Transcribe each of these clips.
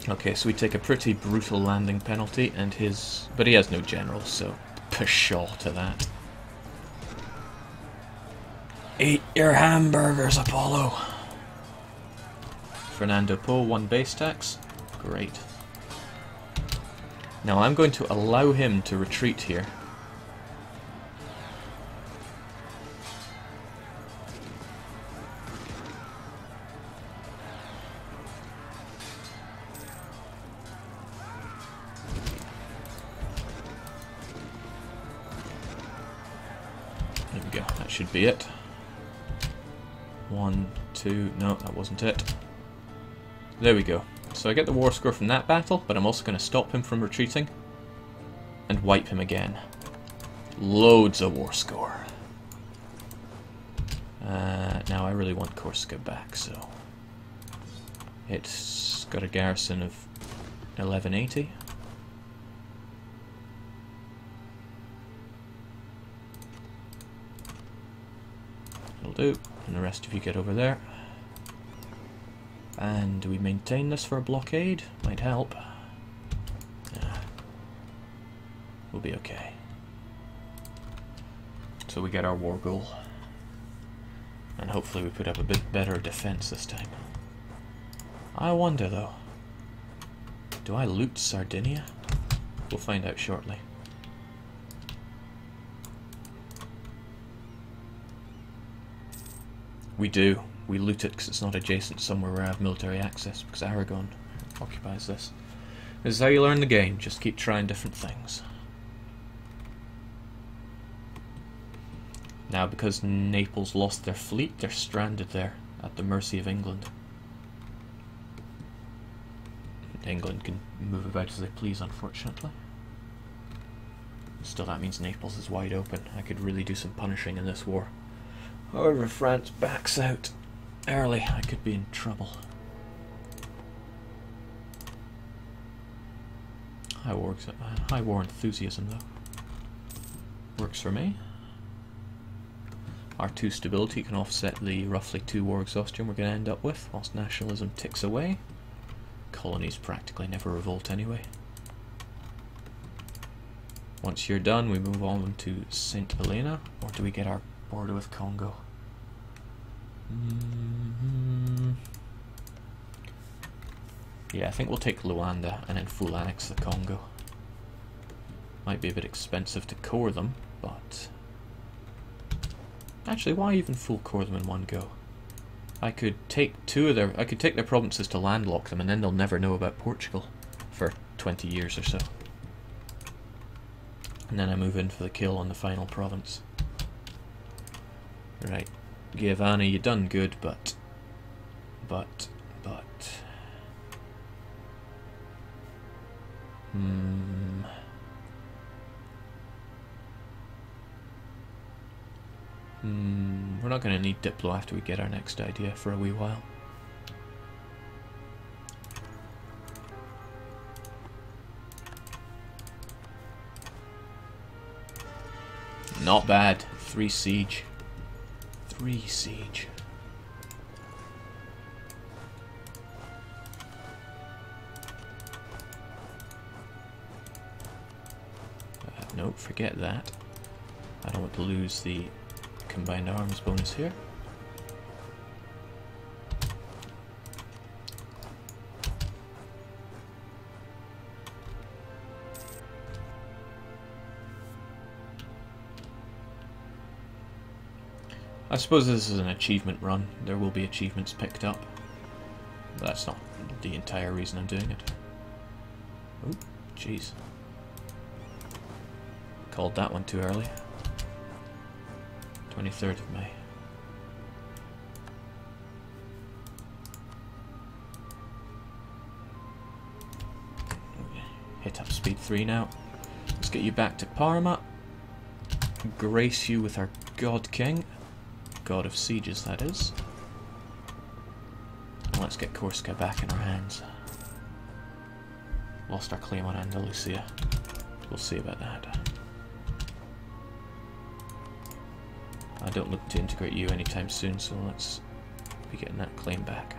Okay, so we take a pretty brutal landing penalty, and but he has no generals, so pshaw to that. Eat your hamburgers, Apollo! Fernando Po, 1 base tax. Great. Now I'm going to allow him to retreat here. There we go, that should be it. 1, 2, no, that wasn't it. There we go. So I get the war score from that battle, but I'm also going to stop him from retreating and wipe him again. Loads of war score. Now I really want Corsica back, so it's got a garrison of 1180. It'll do, and the rest of you get over there. And do we maintain this for a blockade? Might help. Yeah. We'll be okay. So we get our war goal. And hopefully we put up a bit better defense this time. I wonder though. Do I loot Sardinia? We'll find out shortly. We do. We loot it because it's not adjacent to somewhere where I have military access, because Aragon occupies this. This is how you learn the game, just keep trying different things. Now because Naples lost their fleet, they're stranded there, at the mercy of England. England can move about as they please, unfortunately. Still, that means Naples is wide open. I could really do some punishing in this war. However, if France backs out early, I could be in trouble. High war enthusiasm, though. Works for me. R2 stability can offset the roughly 2 war exhaustion we're going to end up with, whilst nationalism ticks away. Colonies practically never revolt anyway. Once you're done, we move on to St. Helena, or do we get our border with Congo? Yeah, I think we'll take Luanda and then full annex the Congo. Might be a bit expensive to core them, but... Actually, why even full core them in one go? I could take I could take their provinces to landlock them, and then they'll never know about Portugal for 20 years or so. And then I move in for the kill on the final province. Right, Giovanni, you done good, but... We're not going to need Diplo after we get our next idea for a wee while. Not bad. 3 siege. 3 siege. No, forget that. I don't want to lose the combined arms bonus here. I suppose this is an achievement run. There will be achievements picked up. But that's not the entire reason I'm doing it. Oh, jeez. Called that one too early. 23rd of May. Hit up speed 3 now. Let's get you back to Parma. Grace you with our God King. God of Sieges, that is. And let's get Corsica back in our hands. Lost our claim on Andalusia. We'll see about that. I don't look to integrate you anytime soon, so let's be getting that claim back.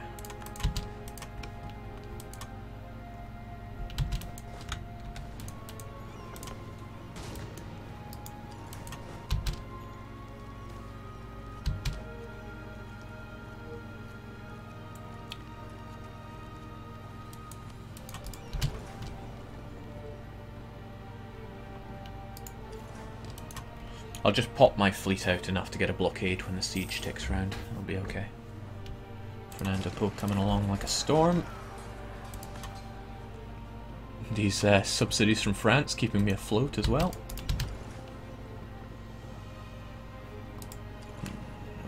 I'll just pop my fleet out enough to get a blockade when the siege takes round. I'll be okay. Fernando Po coming along like a storm. These subsidies from France keeping me afloat as well.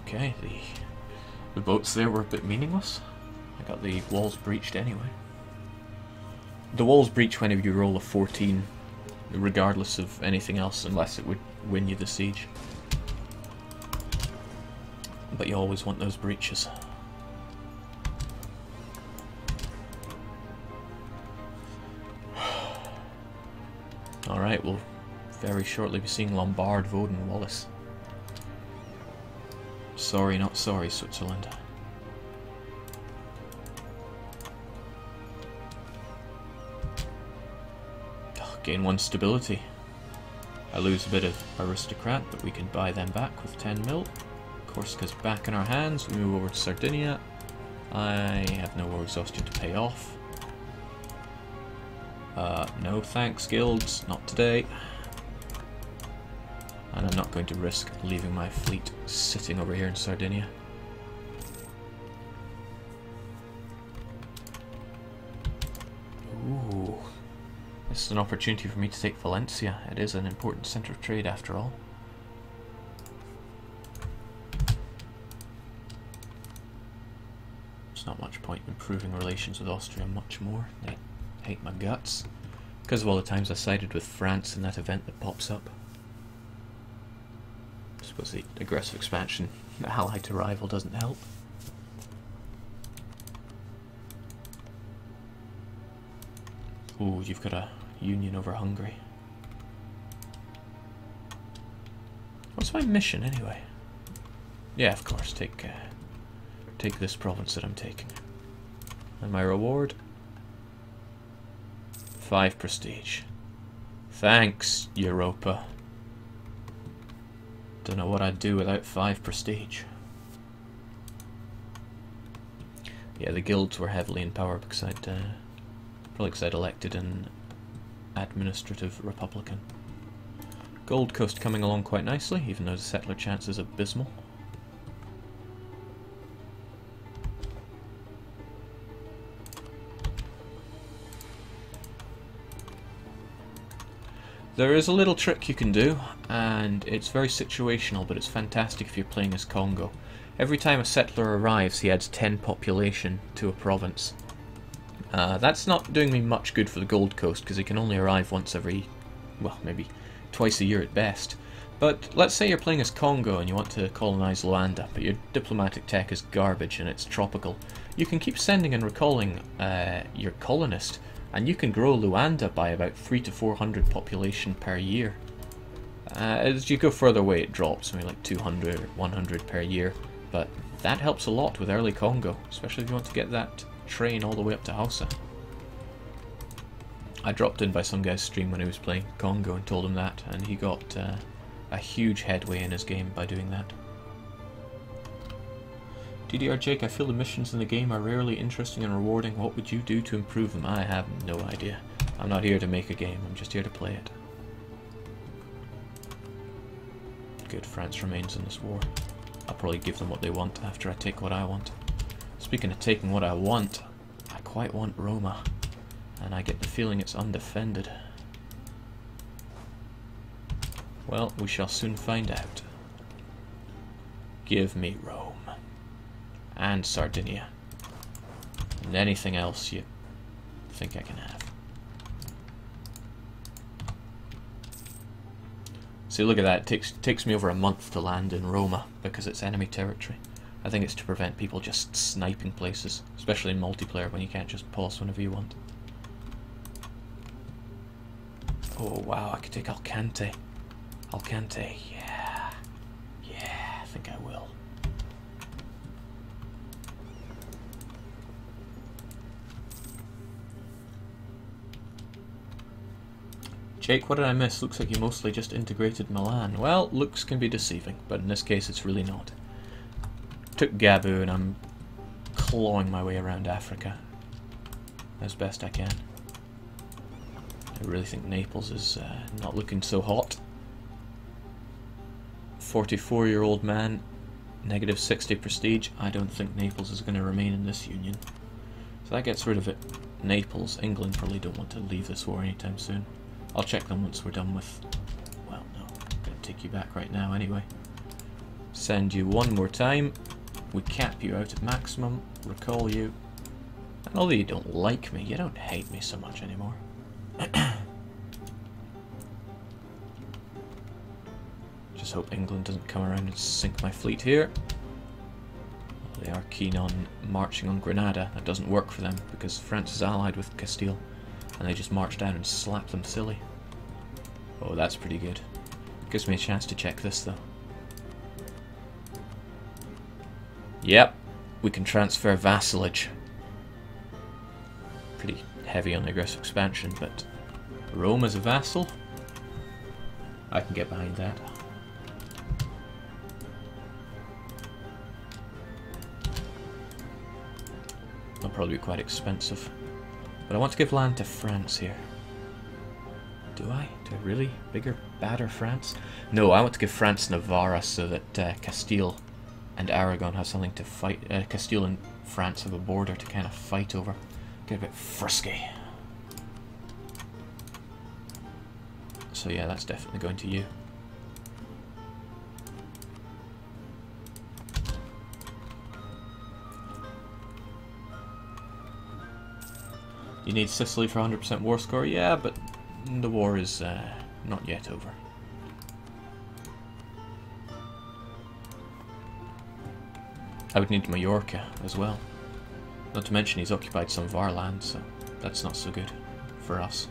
Okay, the boats there were a bit meaningless. I got the walls breached anyway. The walls breach whenever you roll a 14, regardless of anything else, unless it would win you the siege. But you always want those breaches. Alright, we'll very shortly be seeing Lombard, Vaud, Wallace. Sorry, not sorry, Switzerland. Gain 1 stability. I lose a bit of aristocrat, but we can buy them back with 10 mil. Corsica's back in our hands. We move over to Sardinia. I have no war exhaustion to pay off. No thanks, guilds. Not today. And I'm not going to risk leaving my fleet sitting over here in Sardinia. Ooh. This is an opportunity for me to take Valencia. It is an important centre of trade after all. There's not much point in improving relations with Austria much more. They hate my guts. Because of all the times I sided with France in that event that pops up. I suppose the aggressive expansion, the ally to rival, doesn't help. Ooh, you've got a union over Hungary. What's my mission anyway? Yeah, of course, take this province that I'm taking. And my reward? 5 prestige. Thanks, Europa. Don't know what I'd do without 5 prestige. Yeah, the guilds were heavily in power because probably because I'd elected an administrative republican. Gold Coast coming along quite nicely, even though the settler chance is abysmal. There is a little trick you can do, and it's very situational, but it's fantastic if you're playing as Congo. Every time a settler arrives, he adds 10 population to a province. That's not doing me much good for the Gold Coast, because he can only arrive once every, well, maybe twice a year at best. But let's say you're playing as Congo and you want to colonize Luanda, but your diplomatic tech is garbage and it's tropical. You can keep sending and recalling your colonist, and you can grow Luanda by about 300 to 400 population per year. As you go further away it drops, maybe like 200 or 100 per year, but that helps a lot with early Congo, especially if you want to get that train all the way up to Hausa. I dropped in by some guy's stream when he was playing Congo and told him that, and he got a huge headway in his game by doing that. DDR Jake, I feel the missions in the game are rarely interesting and rewarding. What would you do to improve them? I have no idea. I'm not here to make a game, I'm just here to play it. Good, France remains in this war. I'll probably give them what they want after I take what I want. Speaking of taking what I want, I quite want Roma, and I get the feeling it's undefended. Well, we shall soon find out. Give me Rome. And Sardinia. And anything else you think I can have. See, look at that. It takes me over a month to land in Roma because it's enemy territory. I think it's to prevent people just sniping places, especially in multiplayer when you can't just pause whenever you want. Oh wow, I could take Alcante. Alcante, yeah. Yeah, I think I will. Jake, what did I miss? Looks like you mostly just integrated Milan. Well, looks can be deceiving, but in this case it's really not. Took Gabu and I'm clawing my way around Africa as best I can. I really think Naples is not looking so hot. 44-year-old man, negative 60 prestige. I don't think Naples is going to remain in this union. So that gets rid of it. Naples, England probably don't want to leave this war anytime soon. I'll check them once we're done with... Well, no, I'm going to take you back right now anyway. Send you one more time. We cap you out at maximum. Recall you. And although you don't like me, you don't hate me so much anymore. Just hope England doesn't come around and sink my fleet here. They are keen on marching on Granada. That doesn't work for them because France is allied with Castile and they just march down and slap them silly. Oh, that's pretty good. Gives me a chance to check this though. Yep, we can transfer vassalage. Pretty heavy on the aggressive expansion, but Rome as a vassal? I can get behind that. They'll probably be quite expensive. But I want to give land to France here. Do I? Do I really? Bigger, badder France? No, I want to give France Navarra so that Castile and Aragon have something to fight. Castile and France have a border to kind of fight over. Get a bit frisky. So yeah, that's definitely going to you. You need Sicily for 100% war score? Yeah, but the war is not yet over. I would need Mallorca as well. Not to mention he's occupied some of our land, so that's not so good for us.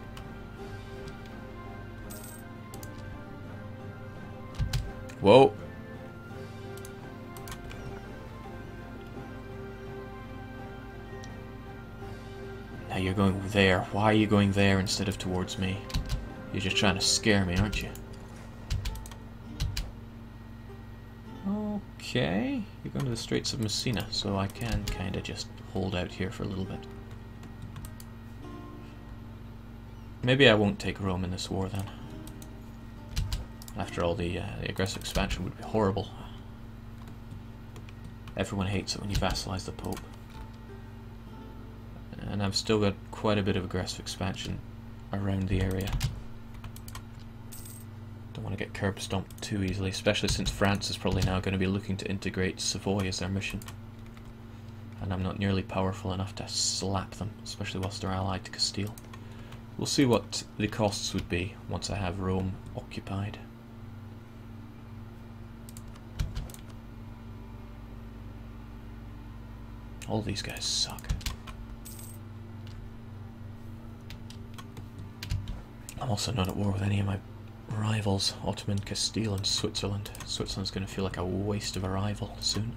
Whoa! Now you're going there. Why are you going there instead of towards me? You're just trying to scare me, aren't you? Okay, you're going to the Straits of Messina, so I can kind of just hold out here for a little bit. Maybe I won't take Rome in this war then. After all, the aggressive expansion would be horrible. Everyone hates it when you vassalize the Pope. And I've still got quite a bit of aggressive expansion around the area. Don't want to get curb stomped too easily, especially since France is probably now going to be looking to integrate Savoy as their mission. And I'm not nearly powerful enough to slap them, especially whilst they're allied to Castile. We'll see what the costs would be once I have Rome occupied. All these guys suck. I'm also not at war with any of my rivals, Ottoman, Castile and Switzerland. Switzerland's going to feel like a waste of a rival soon.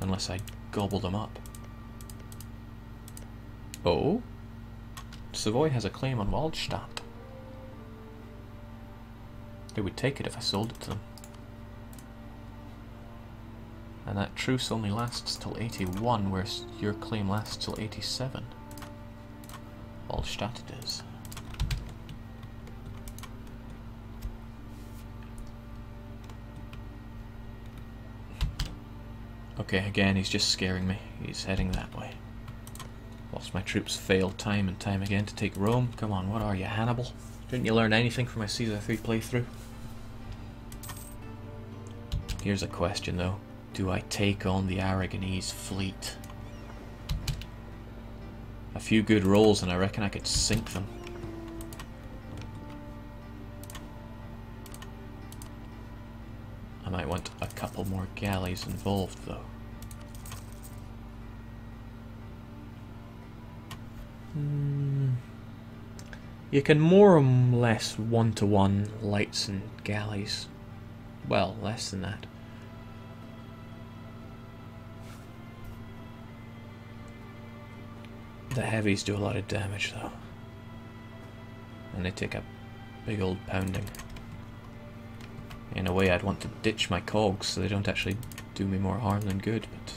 Unless I gobble them up. Oh? Savoy has a claim on Waldstadt. They would take it if I sold it to them. And that truce only lasts till 81, whereas your claim lasts till 87. Waldstadt it is. Okay, again, he's just scaring me. He's heading that way. Whilst my troops fail time and time again to take Rome. Come on, what are you, Hannibal? Didn't you learn anything from my Caesar 3 playthrough? Here's a question, though. Do I take on the Aragonese fleet? A few good rolls and I reckon I could sink them. I might want a couple more galleys involved, though. You can more or less one-to-one lights and galleys. Well, less than that. The heavies do a lot of damage, though. And they take a big old pounding. In a way, I'd want to ditch my cogs so they don't actually do me more harm than good, but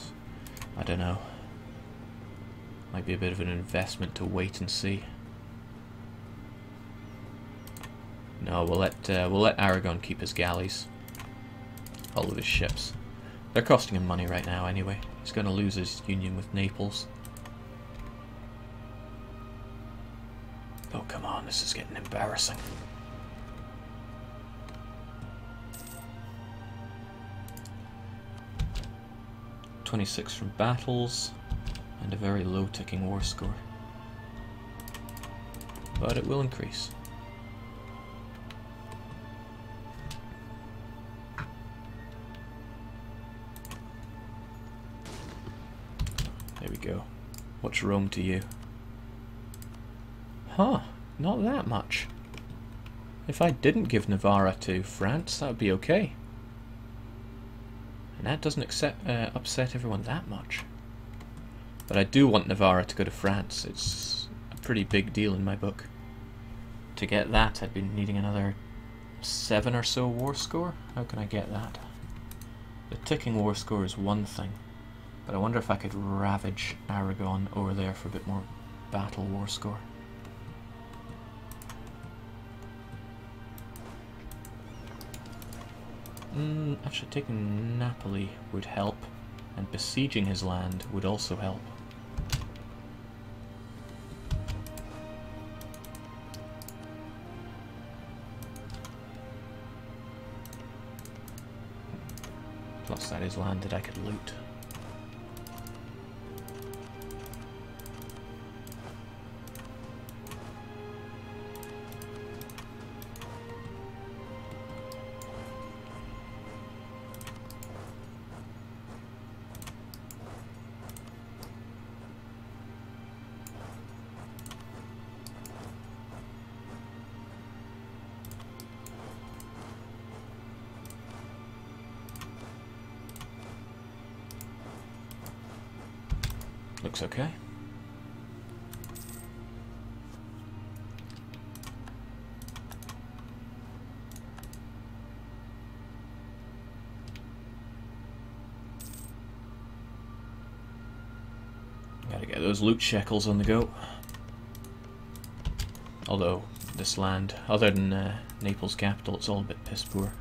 I don't know. Might be a bit of an investment to wait and see. No, we'll let Aragon keep his galleys. all of his ships. They're costing him money right now anyway. He's going to lose his union with Naples. Oh, come on, this is getting embarrassing. .26 from battles, and a very low ticking war score. But it will increase. There we go. What's Rome to you? Huh, not that much. If I didn't give Navarra to France, that would be okay. And that doesn't upset everyone that much. But I do want Navarra to go to France. It's a pretty big deal in my book. To get that, I'd be needing another 7 or so war score. How can I get that? The ticking war score is one thing. But I wonder if I could ravage Aragon over there for a bit more battle war score. Actually, taking Napoli would help, and besieging his land would also help. Plus, that is land that I could loot. Looks okay. Gotta get those loot shekels on the go. Although, this land, other than Naples' capital, it's all a bit piss poor.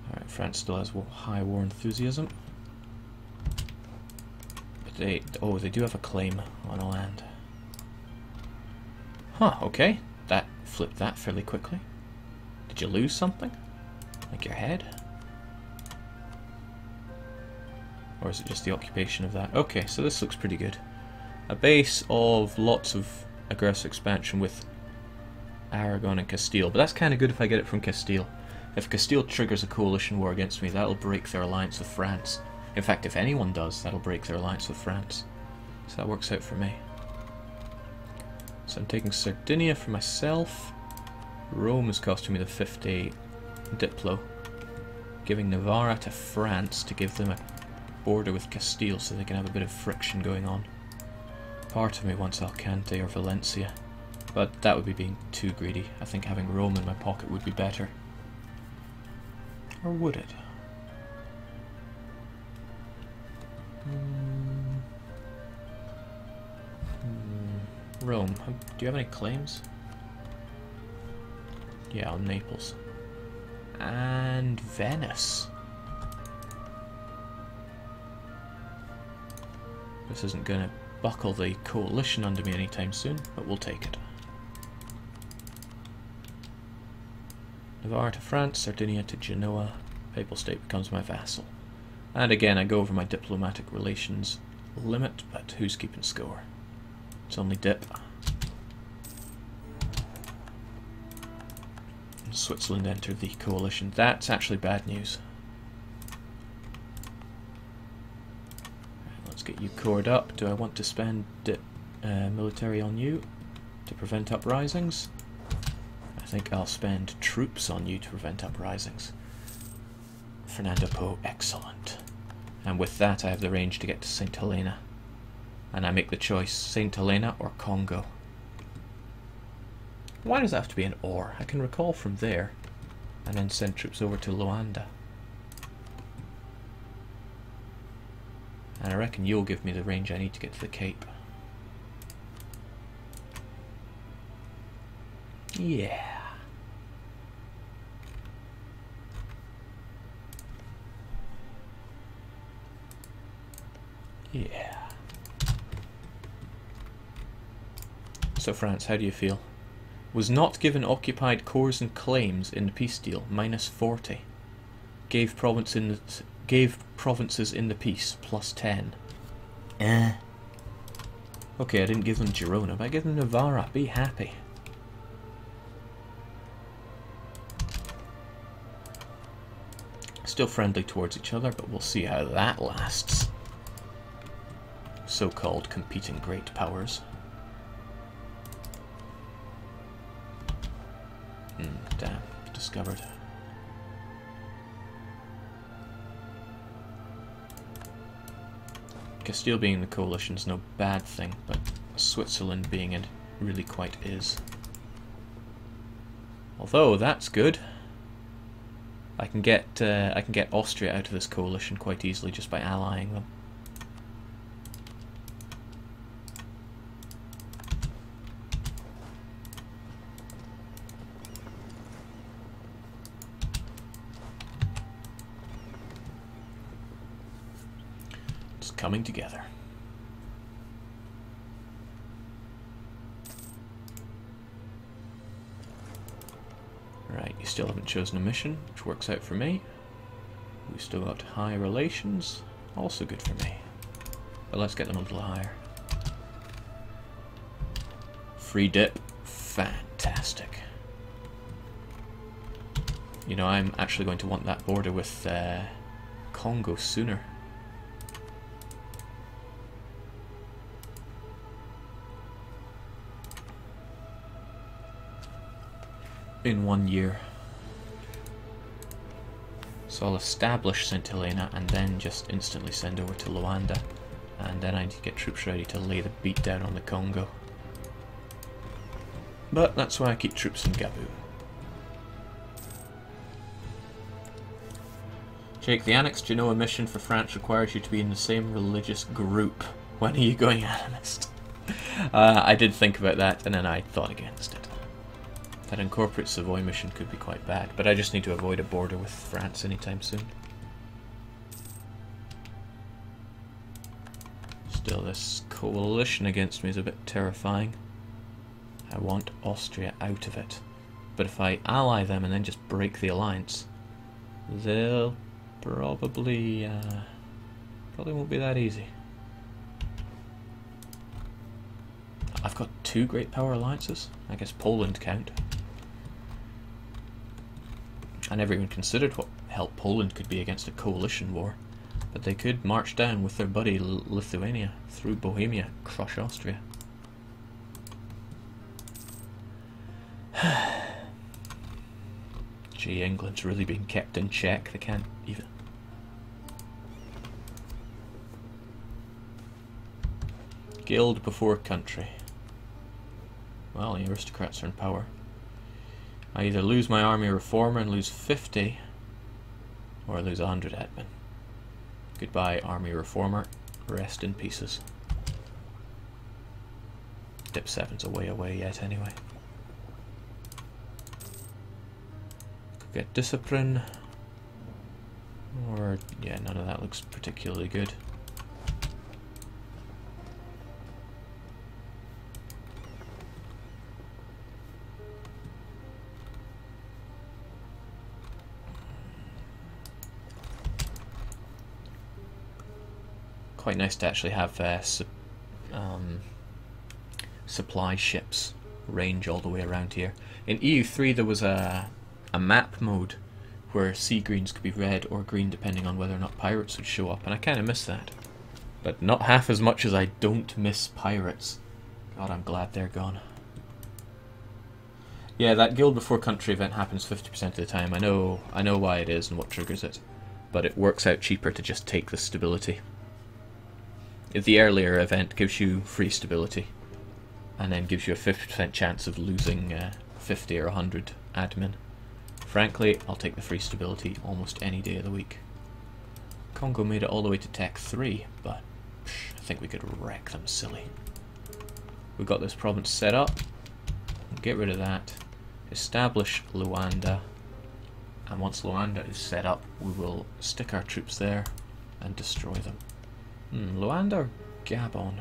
Alright, France still has high war enthusiasm. But they do have a claim on a land. Huh, okay. That flipped that fairly quickly. Did you lose something? Like your head? Or is it just the occupation of that? Okay, so this looks pretty good. A base of lots of aggressive expansion with Aragon and Castile, but that's kind of good if I get it from Castile. If Castile triggers a coalition war against me, that'll break their alliance with France. In fact, if anyone does, that'll break their alliance with France. So that works out for me. So I'm taking Sardinia for myself. Rome is costing me the 50 Diplo. Giving Navarra to France to give them a border with Castile so they can have a bit of friction going on. Part of me wants Alicante or Valencia, but that would be being too greedy. I think having Rome in my pocket would be better. Or would it? Rome. Do you have any claims? Yeah, on Naples. And Venice. This isn't going to buckle the coalition under me anytime soon, but we'll take it. Navarre to France, Sardinia to Genoa, Papal State becomes my vassal. And again, I go over my diplomatic relations limit, but who's keeping score? It's only Dip. Switzerland entered the coalition. That's actually bad news. Right, let's get you cored up. Do I want to spend military on you to prevent uprisings? I think I'll spend troops on you to prevent uprisings. Fernando Po, excellent. And with that I have the range to get to St. Helena. And I make the choice, St. Helena or Congo. Why does it have to be an or? I can recall from there, and then send troops over to Luanda. And I reckon you'll give me the range I need to get to the Cape. Yeah. Yeah. So France, how do you feel? Was not given occupied cores and claims in the peace deal, -40. Gave provinces in the peace, +10. Okay, I didn't give them Girona, but I gave them Navarra. Be happy. Still friendly towards each other, but we'll see how that lasts. So-called competing great powers. Damn, discovered. Castile being in the coalition's no bad thing, but Switzerland being in really quite is. Although that's good. I can get Austria out of this coalition quite easily just by allying them. It's coming together. Right, you still haven't chosen a mission, which works out for me. We've still got high relations, also good for me. But let's get them a little higher. Free dip, fantastic. You know, I'm actually going to want that border with Congo sooner. In 1 year. So I'll establish St. Helena and then just instantly send over to Luanda, and then I need to get troops ready to lay the beat down on the Congo. But that's why I keep troops in Gabu. Jake, the Annex Genoa mission for France requires you to be in the same religious group. When are you going animist? I did think about that and then I thought against it. That incorporates Savoy mission could be quite bad, but I just need to avoid a border with France anytime soon. Still, this coalition against me is a bit terrifying. I want Austria out of it. But if I ally them and then just break the alliance, they'll probably won't be that easy. I've got 2 great power alliances. I guess Poland count. I never even considered what help Poland could be against a coalition war, but they could march down with their buddy Lithuania through Bohemia, crush Austria. Gee, England's really being kept in check. They can't even... Guild before country. Well, the aristocrats are in power. I either lose my army reformer and lose 50, or I lose 100 admin. Goodbye, army reformer. Rest in pieces. Dip 7's a way away yet, anyway. Could get discipline. Or, yeah, none of that looks particularly good. Quite nice to actually have supply ships range all the way around here. In EU3 there was a map mode where sea greens could be red or green depending on whether or not pirates would show up, and I kind of miss that. But not half as much as I don't miss pirates. God, I'm glad they're gone. Yeah, that Guild Before Country event happens 50% of the time. I know why it is and what triggers it, but it works out cheaper to just take the stability. the earlier event gives you free stability, and then gives you a 50% chance of losing 50 or 100 admin. Frankly, I'll take the free stability almost any day of the week. Congo made it all the way to Tech 3, but I think we could wreck them silly. We've got this province set up. Get rid of that. Establish Luanda. And once Luanda is set up, we will stick our troops there and destroy them. Luanda or Gabon?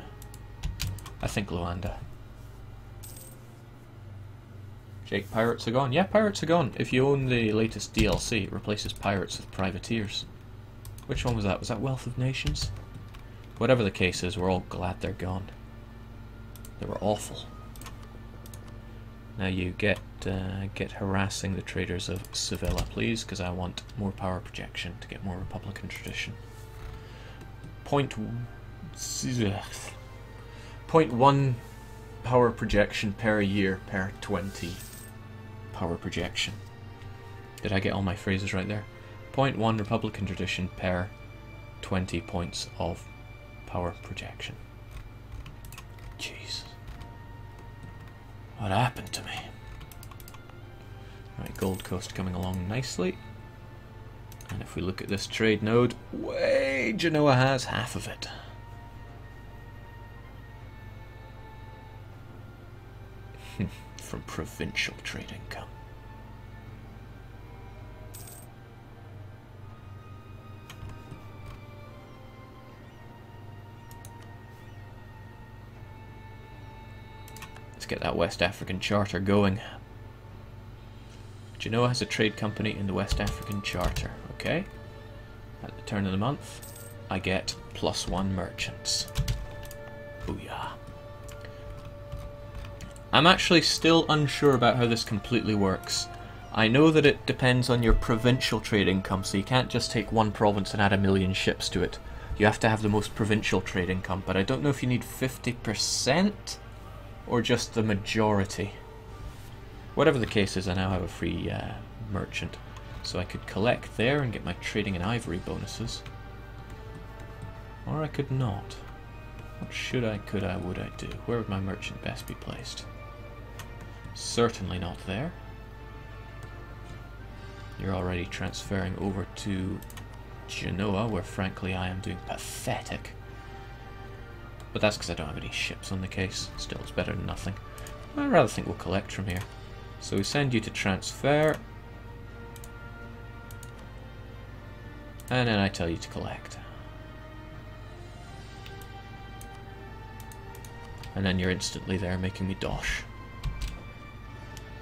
I think Luanda. Jake, pirates are gone. Yeah, pirates are gone. If you own the latest DLC, it replaces pirates with privateers. Which one was that? Was that Wealth of Nations? Whatever the case is, we're all glad they're gone. They were awful. Now you get harassing the traders of Sevilla, please, because I want more power projection to get more Republican tradition. 0.1 power projection per year per 20 power projection. Did I get all my phrases right there? 0.1 Republican tradition per 20 points of power projection. Jeez. What happened to me? Right, Gold Coast coming along nicely. And if we look at this trade node, way Genoa has half of it. From provincial trade income. Let's get that West African Charter going. Genoa has a trade company in the West African Charter, okay? At the turn of the month, I get +1 merchants. Booyah. I'm actually still unsure about how this completely works. I know that it depends on your provincial trade income, so you can't just take one province and add 1,000,000 ships to it. You have to have the most provincial trade income, but I don't know if you need 50% or just the majority. Whatever the case is, I now have a free merchant, so I could collect there and get my trading and ivory bonuses. Or I could not. What should I, could I, would I do? Where would my merchant best be placed? Certainly not there. You're already transferring over to Genoa, where frankly I am doing pathetic. But that's because I don't have any ships on the case. Still, it's better than nothing. I rather think we'll collect from here. So we send you to transfer. And then I tell you to collect. And then you're instantly there making me dosh.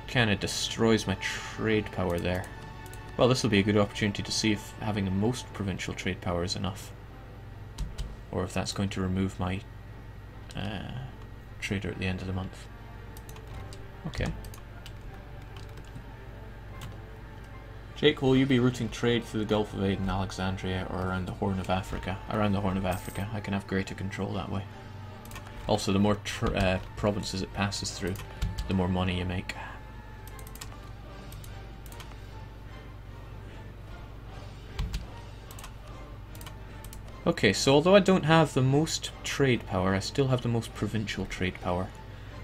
Kind of destroys my trade power there. Well, this will be a good opportunity to see if having the most provincial trade power is enough. Or if that's going to remove my trader at the end of the month. Okay. Jake, will you be routing trade through the Gulf of Aden, Alexandria, or around the Horn of Africa? Around the Horn of Africa. I can have greater control that way. Also, the more provinces it passes through, the more money you make. Okay, so although I don't have the most trade power, I still have the most provincial trade power.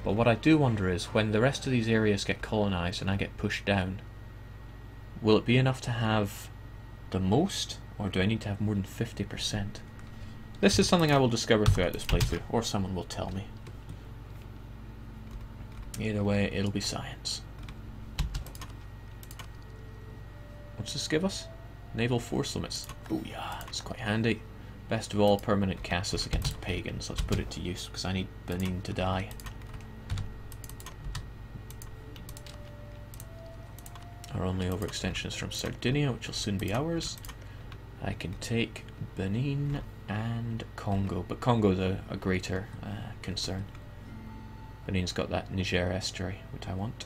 But what I do wonder is, when the rest of these areas get colonized and I get pushed down, will it be enough to have the most, or do I need to have more than 50%? This is something I will discover throughout this playthrough, or someone will tell me. Either way, it'll be science. What's this give us? Naval force limits. Booyah, it's quite handy. Best of all, permanent castles against pagans. Let's put it to use, because I need Benin to die. Our only overextension is from Sardinia, which will soon be ours. I can take Benin and Congo, but Congo's a greater concern. Benin's got that Niger estuary, which I want.